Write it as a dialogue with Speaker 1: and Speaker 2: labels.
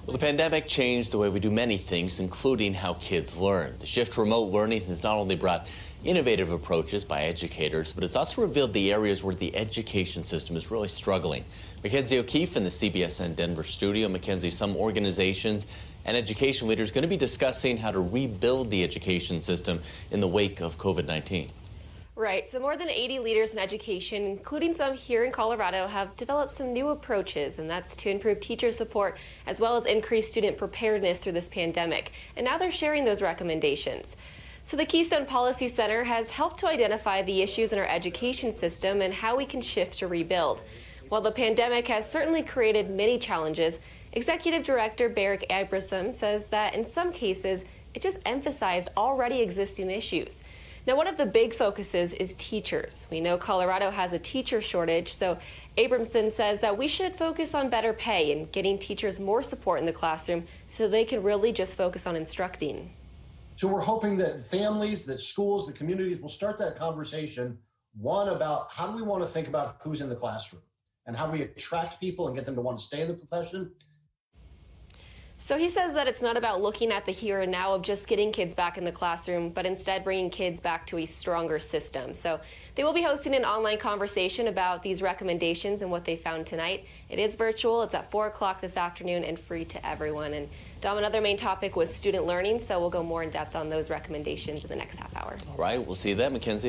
Speaker 1: Well, the pandemic changed the way we do many things, including how kids learn. The shift to remote learning has not only brought innovative approaches by educators, but it's also revealed the areas where the education system is really struggling. Mackenzie O'Keefe in the CBSN Denver studio. Mackenzie, some organizations and education leaders are going to be discussing how to rebuild the education system in the wake of COVID-19.
Speaker 2: Right, so more than 80 leaders in education, including some here in Colorado, have developed some new approaches, and that's to improve teacher support as well as increase student preparedness through this pandemic. And now they're sharing those recommendations. So the Keystone Policy Center has helped to identify the issues in our education system and how we can shift to rebuild. While the pandemic has certainly created many challenges, Executive Director Berrick Abramson says that in some cases, it just emphasized already existing issues. Now, one of the big focuses is teachers. We know Colorado has a teacher shortage, so Abramson says that we should focus on better pay and getting teachers more support in the classroom so they can really just focus on instructing.
Speaker 3: So we're hoping that families, that schools, the communities will start that conversation, one, about how do we want to think about who's in the classroom and how we attract people and get them to want to stay in the profession.
Speaker 2: So he says that it's not about looking at the here and now of just getting kids back in the classroom, but instead bringing kids back to a stronger system. So they will be hosting an online conversation about these recommendations and what they found tonight. It is virtual. It's at 4 o'clock this afternoon and free to everyone. And Dom, another main topic was student learning, so we'll go more in depth on those recommendations in the next half hour.
Speaker 1: All right, we'll see you then, Mackenzie.